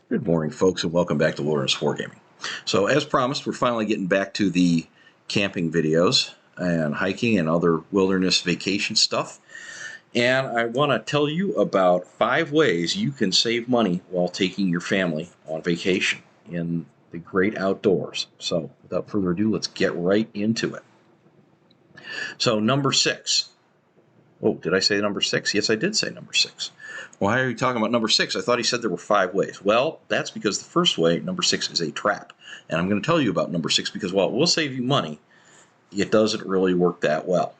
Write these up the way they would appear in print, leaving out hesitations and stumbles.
Good morning, folks, and welcome back to Wilderness Wargaming. So, as promised, we're finally getting back to the camping videos and hiking and other wilderness vacation stuff. And I want to tell you about 5 ways you can save money while taking your family on vacation in the great outdoors. So, without further ado, let's get right into it. So, number 6. Oh, did I say number 6? Yes, I did say number 6. Why are you talking about number 6? I thought he said there were 5 ways. Well, that's because the first way, number 6, is a trap. And I'm going to tell you about number 6 because while it will save you money, it doesn't really work that well.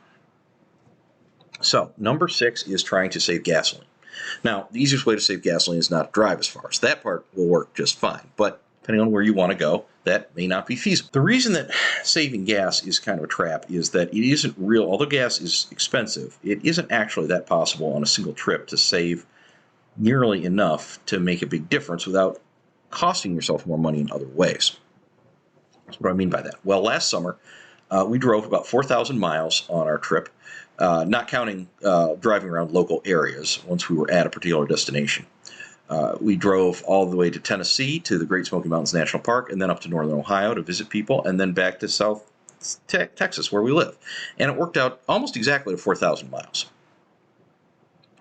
So, number 6 is trying to save gasoline. Now, the easiest way to save gasoline is not to drive as far. So that part will work just fine. But depending on where you want to go, that may not be feasible. The reason that saving gas is kind of a trap is that it isn't real. Although gas is expensive, it isn't actually that possible on a single trip to save nearly enough to make a big difference without costing yourself more money in other ways. That's what I mean by that. Well, last summer, we drove about 4,000 miles on our trip, not counting driving around local areas once we were at a particular destination. We drove all the way to Tennessee to the Great Smoky Mountains National Park, and then up to northern Ohio to visit people, and then back to South Texas where we live. And it worked out almost exactly to 4,000 miles.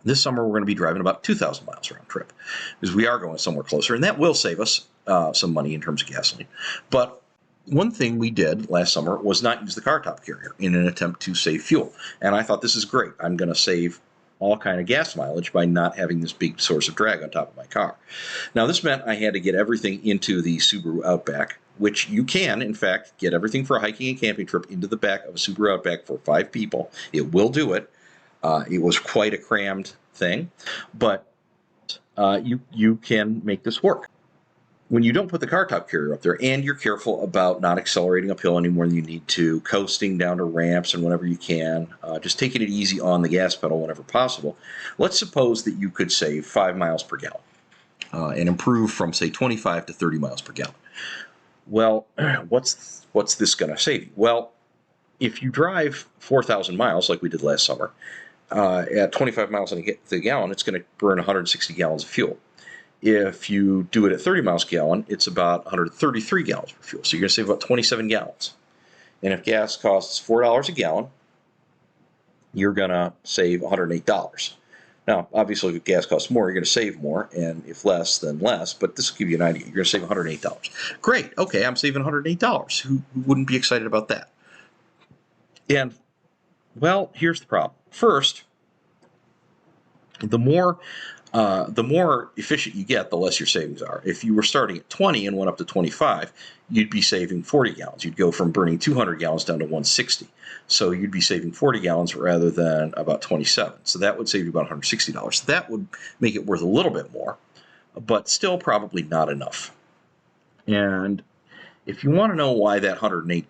This summer, we're going to be driving about 2,000 miles round trip because we are going somewhere closer, and that will save us some money in terms of gasoline. But one thing we did last summer was not use the car top carrier in an attempt to save fuel. And I thought, this is great. I'm going to save all kind of gas mileage by not having this big source of drag on top of my car. Now, this meant I had to get everything into the Subaru Outback, which you can, in fact, get everything for a hiking and camping trip into the back of a Subaru Outback for 5 people. It will do it. It was quite a crammed thing, but you can make this work. When you don't put the car top carrier up there and you're careful about not accelerating uphill any more than you need to, coasting down to ramps and whenever you can, just taking it easy on the gas pedal whenever possible, let's suppose that you could save 5 miles per gallon and improve from, say, 25 to 30 miles per gallon. Well, what's this going to save you? Well, if you drive 4,000 miles like we did last summer, at 25 miles a gallon, it's going to burn 160 gallons of fuel. If you do it at 30 miles a gallon, it's about 133 gallons of fuel. So you're going to save about 27 gallons. And if gas costs $4 a gallon, you're going to save $108. Now, obviously, if gas costs more, you're going to save more, and if less, then less. But this will give you an idea. You're going to save $108. Great. Okay, I'm saving $108. Who wouldn't be excited about that? And, well, here's the problem. First, the more efficient you get, the less your savings are. If you were starting at 20 and went up to 25, you'd be saving 40 gallons. You'd go from burning 200 gallons down to 160. So you'd be saving 40 gallons rather than about 27. So that would save you about $160. That would make it worth a little bit more, but still probably not enough. And if you want to know why that $108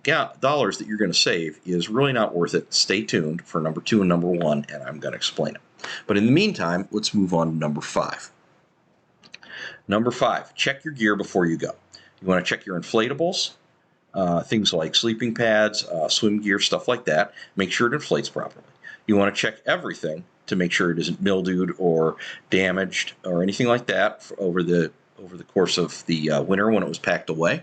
that you're going to save is really not worth it, stay tuned for number 2 and number 1, and I'm going to explain it. But in the meantime, let's move on to number 5. Number 5, check your gear before you go. You want to check your inflatables, things like sleeping pads, swim gear, stuff like that. Make sure it inflates properly. You want to check everything to make sure it isn't mildewed or damaged or anything like that over the course of the winter when it was packed away.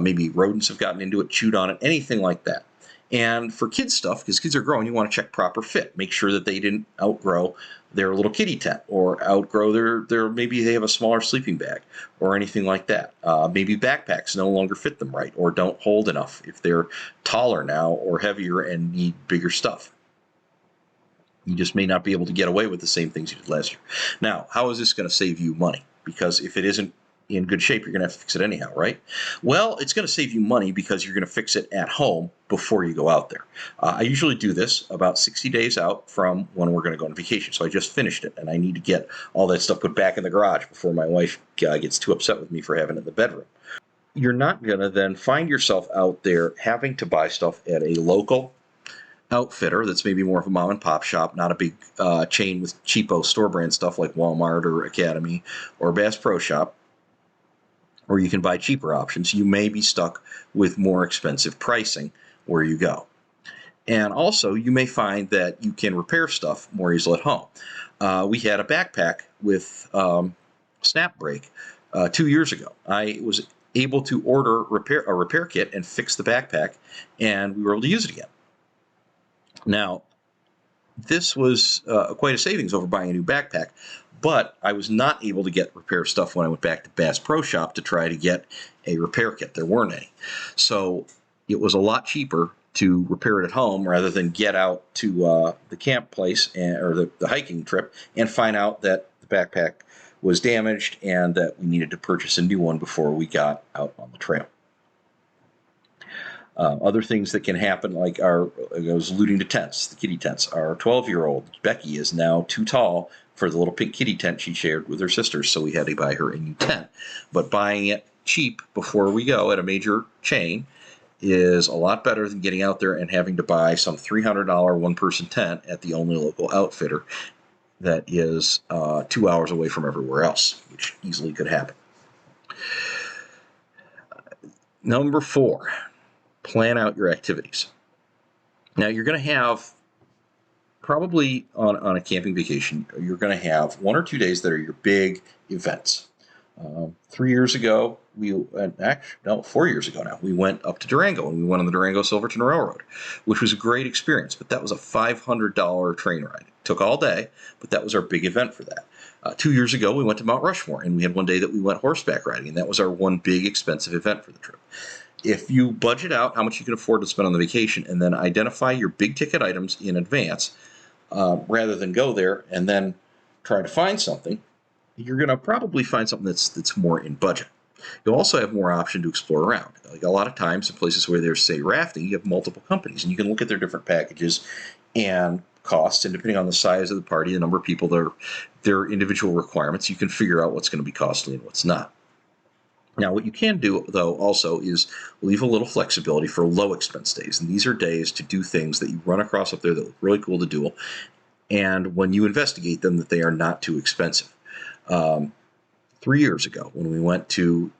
Maybe rodents have gotten into it, chewed on it, anything like that. And for kids stuff, because kids are growing, you want to check proper fit. Make sure that they didn't outgrow their little kitty tent or outgrow their maybe they have a smaller sleeping bag or anything like that. Maybe backpacks no longer fit them right or don't hold enough if they're taller now or heavier and need bigger stuff. You just may not be able to get away with the same things you did last year. Now, how is this going to save you money? Because if it isn't in good shape, you're going to have to fix it anyhow, right? Well, it's going to save you money because you're going to fix it at home before you go out there. I usually do this about 60 days out from when we're going to go on vacation. So I just finished it, and I need to get all that stuff put back in the garage before my wife gets too upset with me for having it in the bedroom. You're not going to then find yourself out there having to buy stuff at a local outfitter that's maybe more of a mom and pop shop, not a big chain with cheapo store brand stuff like Walmart or Academy or Bass Pro Shop, or you can buy cheaper options. You may be stuck with more expensive pricing where you go. And also, you may find that you can repair stuff more easily at home. We had a backpack with snap brake 2 years ago. I was able to order a repair kit and fix the backpack, and we were able to use it again. Now, this was quite a savings over buying a new backpack, but I was not able to get repair stuff when I went back to Bass Pro Shop to try to get a repair kit. There weren't any. So it was a lot cheaper to repair it at home rather than get out to the camp place or the hiking trip and find out that the backpack was damaged and that we needed to purchase a new one before we got out on the trail. Other things that can happen, like I was alluding to tents, the kitty tents. Our 12-year-old Becky is now too tall for the little pink kitty tent she shared with her sisters, so we had to buy her a new tent. But buying it cheap before we go at a major chain is a lot better than getting out there and having to buy some $300 one-person tent at the only local outfitter that is 2 hours away from everywhere else, which easily could happen. Number 4. Plan out your activities. Now, you're going to have, probably on a camping vacation, you're going to have 1 or 2 days that are your big events. 3 years ago, 4 years ago now, we went up to Durango, and we went on the Durango-Silverton Railroad, which was a great experience, but that was a $500 train ride. It took all day, but that was our big event for that. 2 years ago, we went to Mount Rushmore, and we had one day that we went horseback riding, and that was our one big expensive event for the trip. If you budget out how much you can afford to spend on the vacation and then identify your big ticket items in advance, rather than go there and then try to find something, you're going to probably find something that's more in budget. You'll also have more option to explore around. Like a lot of times in places where there's, say, rafting, you have multiple companies, and you can look at their different packages and costs, and depending on the size of the party, the number of people, their individual requirements, you can figure out what's going to be costly and what's not. Now, what you can do, though, also is leave a little flexibility for low expense days. And these are days to do things that you run across up there that look really cool to do. And when you investigate them, that they are not too expensive. 3 years ago, when we went to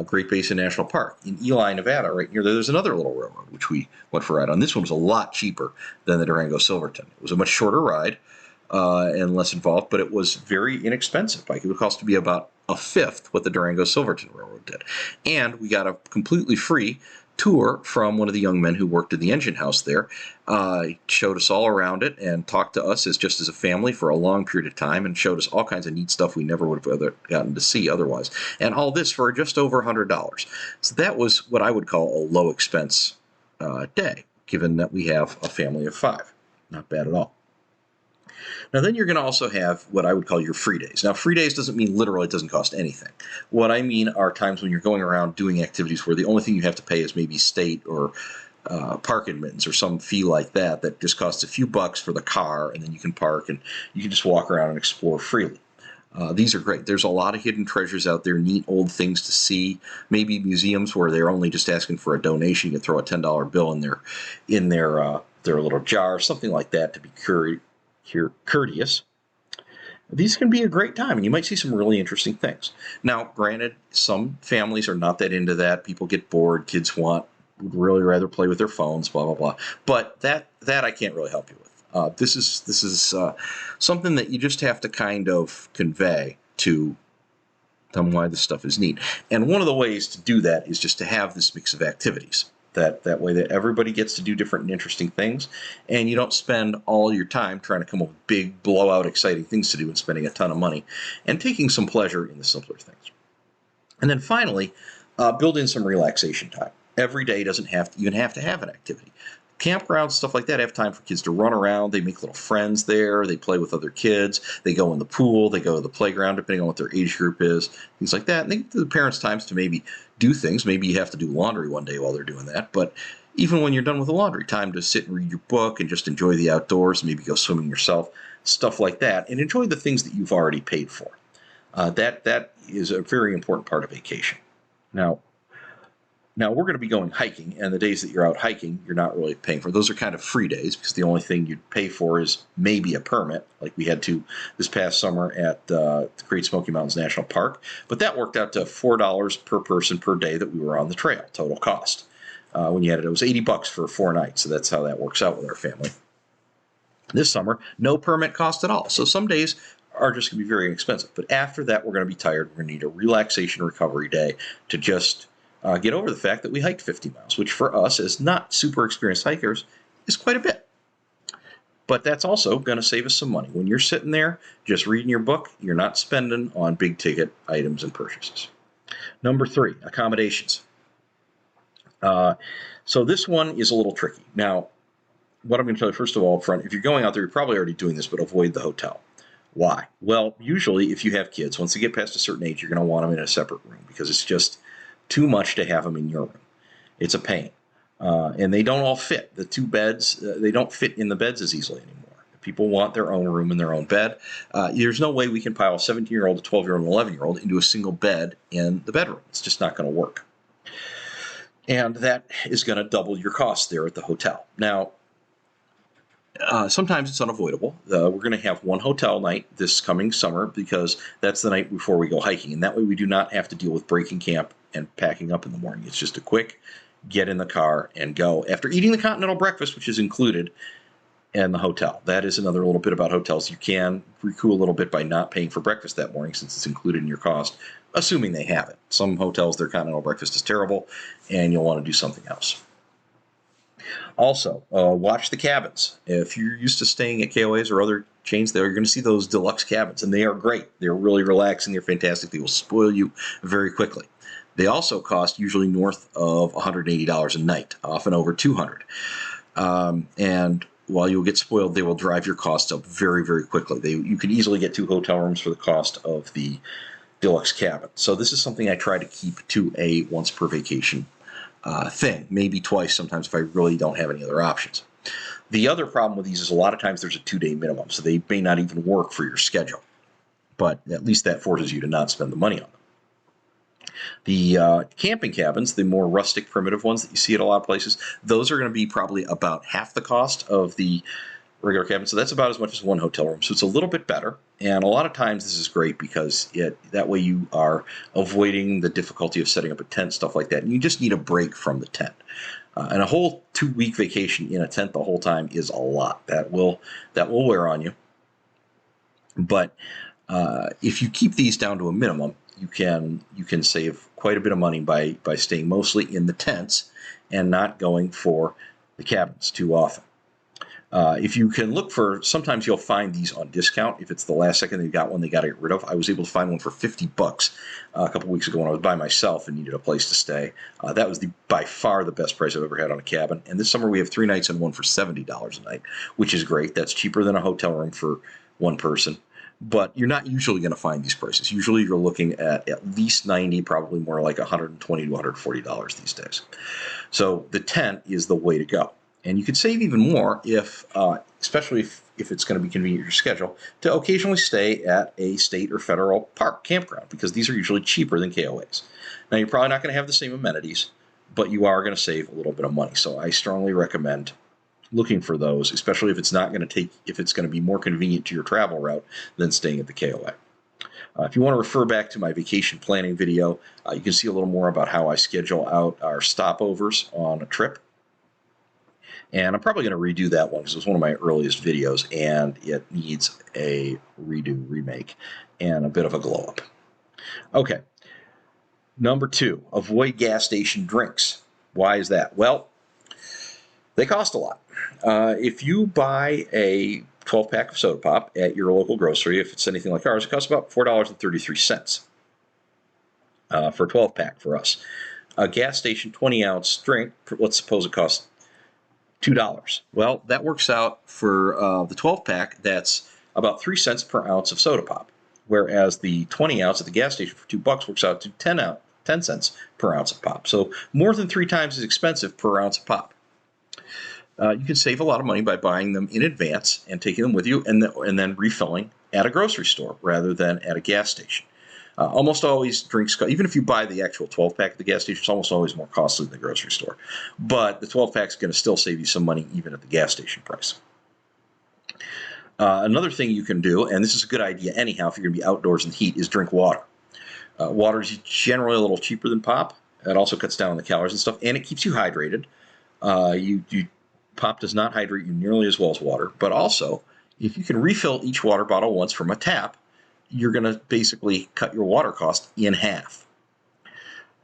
Great Basin National Park in Ely, Nevada, right near there, there's another little railroad, which we went for a ride on. This one was a lot cheaper than the Durango-Silverton. It was a much shorter ride and less involved, but it was very inexpensive. Like, it would cost to be about a fifth what the Durango-Silverton Railroad did. And we got a completely free tour from one of the young men who worked in the engine house there. He showed us all around it and talked to us just as a family for a long period of time and showed us all kinds of neat stuff we never would have gotten to see otherwise. And all this for just over $100. So that was what I would call a low expense day, given that we have a family of 5. Not bad at all. Now, then you're going to also have what I would call your free days. Now, free days doesn't mean literally it doesn't cost anything. What I mean are times when you're going around doing activities where the only thing you have to pay is maybe state or park admittance or some fee like that just costs a few bucks for the car, and then you can park and you can just walk around and explore freely. These are great. There's a lot of hidden treasures out there, neat old things to see. Maybe museums where they're only just asking for a donation. You can throw a $10 bill in their little jar, something like that, to be courteous. These can be a great time, and you might see some really interesting things. Now, granted, some families are not that into that. People get bored. Kids would really rather play with their phones, blah, blah, blah. But that I can't really help you with. This is something that you just have to kind of convey to them why this stuff is neat. And one of the ways to do that is just to have this mix of activities. That way that everybody gets to do different and interesting things, and you don't spend all your time trying to come up with big, blowout, exciting things to do and spending a ton of money, and taking some pleasure in the simpler things. And then finally, build in some relaxation time. Every day doesn't even have to have an activity. Campgrounds, stuff like that, have time for kids to run around. They make little friends there. They play with other kids. They go in the pool. They go to the playground, depending on what their age group is, things like that. And they give the parents times to maybe do things. Maybe you have to do laundry one day while they're doing that. But even when you're done with the laundry, time to sit and read your book and just enjoy the outdoors, maybe go swimming yourself, stuff like that, and enjoy the things that you've already paid for. That is a very important part of vacation. Now, we're going to be going hiking, and the days that you're out hiking, you're not really paying for. Those are kind of free days because the only thing you'd pay for is maybe a permit, like we had to this past summer at the Great Smoky Mountains National Park. But that worked out to $4 per person per day that we were on the trail, total cost. When you had it was $80 for 4 nights, so that's how that works out with our family. This summer, no permit cost at all. So some days are just going to be very expensive. But after that, we're going to be tired. We're going to need a relaxation recovery day to just get over the fact that we hiked 50 miles, which for us as not super experienced hikers is quite a bit. But that's also going to save us some money. When you're sitting there just reading your book, you're not spending on big ticket items and purchases. Number 3, accommodations. So this one is a little tricky. Now, what I'm going to tell you first of all up front, if you're going out there, you're probably already doing this, but avoid the hotel. Why? Well, usually if you have kids, once they get past a certain age, you're going to want them in a separate room because it's just too much to have them in your room. It's a pain. And they don't all fit. The 2 beds, they don't fit in the beds as easily anymore. People want their own room and their own bed. There's no way we can pile a 17-year-old, a 12-year-old, and an 11-year-old into a single bed in the bedroom. It's just not going to work. And that is going to double your cost there at the hotel. Now, sometimes it's unavoidable. We're going to have one hotel night this coming summer because that's the night before we go hiking. And that way we do not have to deal with breaking camp and packing up in the morning. It's just a quick get in the car and go after eating the continental breakfast, which is included in the hotel. That is another little bit about hotels. You can recoup a little bit by not paying for breakfast that morning since it's included in your cost, assuming they have it. Some hotels, their continental breakfast is terrible, and you'll want to do something else. Also, watch the cabins. If you're used to staying at KOAs or other chains there, you're going to see those deluxe cabins, and they are great. They're really relaxing. They're fantastic. They will spoil you very quickly. They also cost usually north of $180 a night, often over $200. And while you'll get spoiled, they will drive your costs up very, very quickly. You can easily get 2 hotel rooms for the cost of the deluxe cabin. So this is something I try to keep to a once per vacation thing, maybe twice sometimes if I really don't have any other options. The other problem with these is a lot of times there's a 2-day minimum, so they may not even work for your schedule. But at least that forces you to not spend the money on them. The camping cabins, the more rustic, primitive ones that you see at a lot of places, those are going to be probably about half the cost of the regular cabin. So that's about as much as 1 hotel room. So it's a little bit better. And a lot of times this is great because that way you are avoiding the difficulty of setting up a tent, stuff like that. And you just need a break from the tent. And a whole 2-week vacation in a tent the whole time is a lot. That will wear on you. But if you keep these down to a minimum, you can save quite a bit of money by staying mostly in the tents and not going for the cabins too often. If you can look for, sometimes you'll find these on discount. If it's the last second they got one, they got to get rid of. I was able to find one for $50 a couple weeks ago when I was by myself and needed a place to stay. That was by far the best price I've ever had on a cabin. And this summer we have 3 nights and one for $70 a night, which is great. That's cheaper than a hotel room for one person. But you're not usually going to find these prices. Usually you're looking at least $90, probably more like $120 to $140 these days. So the tent is the way to go. And you could save even more if, especially if it's going to be convenient to your schedule, to occasionally stay at a state or federal park campground, because these are usually cheaper than KOAs. Now, you're probably not going to have the same amenities, but you are going to save a little bit of money. So I strongly recommend looking for those, especially if it's not going to if it's going to be more convenient to your travel route than staying at the KOA. If you want to refer back to my vacation planning video, you can see a little more about how I schedule out our stopovers on a trip. And I'm probably going to redo that one because it was one of my earliest videos and it needs a remake, and a bit of a glow up. Okay. Number 2, avoid gas station drinks. Why is that? Well, they cost a lot. If you buy a 12-pack of soda pop at your local grocery, if it's anything like ours, it costs about $4.33 for a 12-pack for us. A gas station 20-ounce drink, let's suppose it costs $2. Well, that works out for the 12-pack, that's about 3 cents per ounce of soda pop, whereas the 20-ounce at the gas station for $2 works out to 10 cents per ounce of pop. So more than 3 times as expensive per ounce of pop. You can save a lot of money by buying them in advance and taking them with you and then refilling at a grocery store rather than at a gas station. Almost always drinks, even if you buy the actual 12-pack at the gas station, it's almost always more costly than the grocery store. But the 12-pack is going to still save you some money even at the gas station price. Another thing you can do, and this is a good idea anyhow if you're going to be outdoors in the heat, is drink water. Water is generally a little cheaper than pop. It also cuts down on the calories and stuff, and it keeps you hydrated. Pop does not hydrate you nearly as well as water, but also, if you can refill each water bottle once from a tap, you're going to basically cut your water cost in half.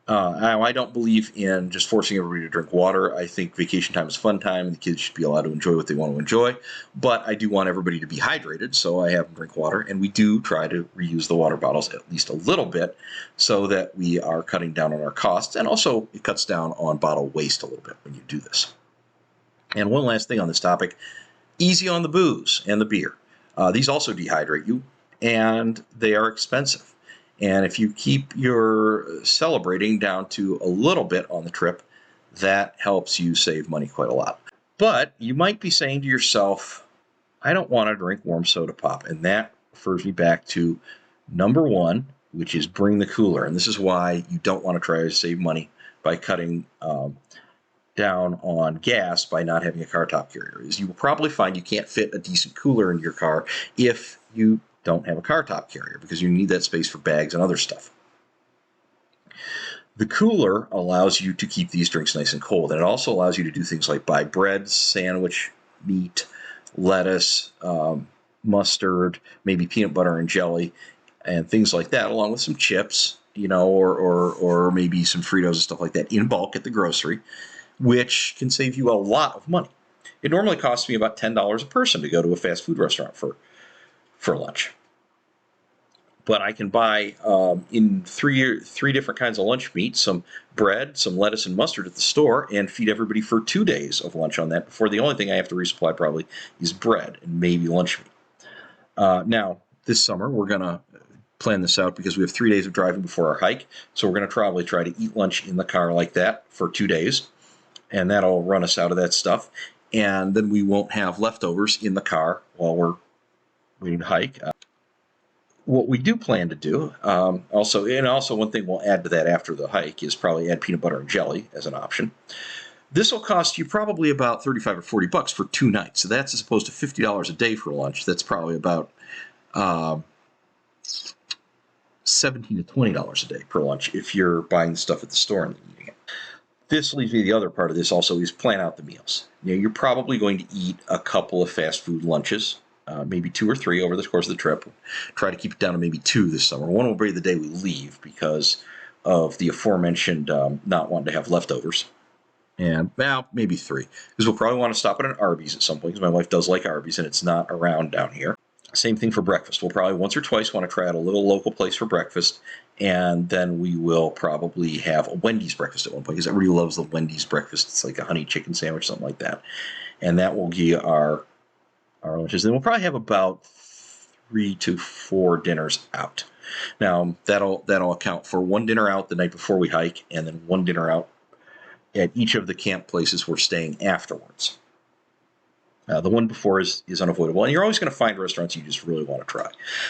I don't believe in just forcing everybody to drink water. I think vacation time is fun time, and the kids should be allowed to enjoy what they want to enjoy. But I do want everybody to be hydrated, so I have them drink water. And we do try to reuse the water bottles at least a little bit so that we are cutting down on our costs. And also, it cuts down on bottle waste a little bit when you do this. And one last thing on this topic, easy on the booze and the beer. These also dehydrate you, and they are expensive. And if you keep your celebrating down to a little bit on the trip, that helps you save money quite a lot. But you might be saying to yourself, I don't want to drink warm soda pop. And that refers me back to number one, which is bring the cooler. And this is why you don't want to try to save money by cutting down on gas by not having a car top carrier. Is you will probably find you can't fit a decent cooler in your car if you don't have a car top carrier, because you need that space for bags and other stuff. The cooler allows you to keep these drinks nice and cold, and it also allows you to do things like buy bread, sandwich, meat, lettuce, mustard, maybe peanut butter and jelly, and things like that, along with some chips, or maybe some Fritos and stuff like that in bulk at the grocery, which can save you a lot of money. It normally costs me about $10 a person to go to a fast food restaurant for lunch. But I can buy in three different kinds of lunch meat, some bread, some lettuce, and mustard at the store, and feed everybody for 2 days of lunch on that. Before the only thing I have to resupply probably is bread and maybe lunch meat. Now, this summer, we're going to plan this out because we have 3 days of driving before our hike. So we're going to probably try to eat lunch in the car like that for 2 days. And that'll run us out of that stuff. And then we won't have leftovers in the car while we're waiting to hike. What we do plan to do, also one thing we'll add to that after the hike is probably add peanut butter and jelly as an option. This will cost you probably about $35 or $40 for 2 nights. So that's as opposed to $50 a day for lunch. That's probably about $17 to $20 a day per lunch if you're buying the stuff at the store and eating it. This leaves me the other part of this also is plan out the meals. You're probably going to eat a couple of fast food lunches. Maybe 2 or 3 over the course of the trip. Try to keep it down to maybe 2 this summer. One will be the day we leave because of the aforementioned not wanting to have leftovers. And maybe 3. Because we'll probably want to stop at an Arby's at some point because my wife does like Arby's and it's not around down here. Same thing for breakfast. We'll probably once or twice want to try out a little local place for breakfast. And then we will probably have a Wendy's breakfast at one point because everybody loves the Wendy's breakfast. It's like a honey chicken sandwich, something like that. And that will be our lunches. Then we'll probably have about 3 to 4 dinners out. Now that'll account for 1 dinner out the night before we hike, and then 1 dinner out at each of the camp places we're staying afterwards. The one before is unavoidable, and you're always going to find restaurants you just really want to try.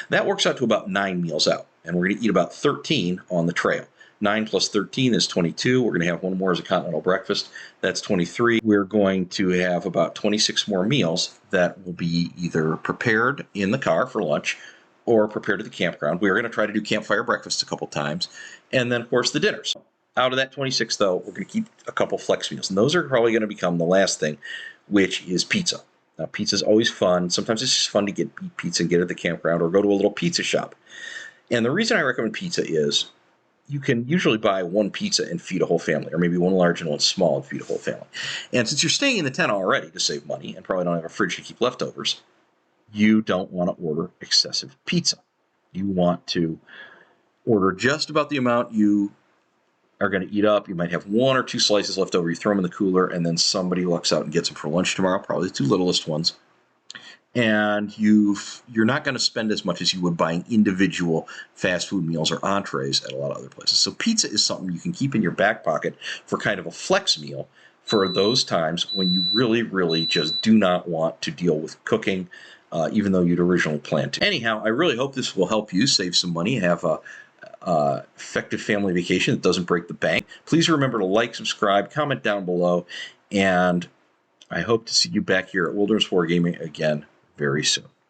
That works out to about 9 meals out, and we're going to eat about 13 on the trail. 9 plus 13 is 22. We're going to have 1 more as a continental breakfast. That's 23. We're going to have about 26 more meals that will be either prepared in the car for lunch or prepared at the campground. We're going to try to do campfire breakfast a couple times. And then, of course, the dinners. Out of that 26, though, we're going to keep a couple flex meals. And those are probably going to become the last thing, which is pizza. Now, pizza is always fun. Sometimes it's just fun to eat pizza and get it at the campground or go to a little pizza shop. And the reason I recommend pizza is you can usually buy 1 pizza and feed a whole family, or maybe 1 large and 1 small and feed a whole family. And since you're staying in the tent already to save money and probably don't have a fridge to keep leftovers, you don't want to order excessive pizza. You want to order just about the amount you are going to eat up. You might have 1 or 2 slices left over. You throw them in the cooler, and then somebody lucks out and gets them for lunch tomorrow, probably the 2 littlest ones. And you're not going to spend as much as you would buying individual fast food meals or entrees at a lot of other places. So pizza is something you can keep in your back pocket for kind of a flex meal for those times when you really, really just do not want to deal with cooking, even though you'd originally planned to. Anyhow, I really hope this will help you save some money, have a effective family vacation that doesn't break the bank. Please remember to like, subscribe, comment down below, and I hope to see you back here at Wilderness Wargaming again very soon.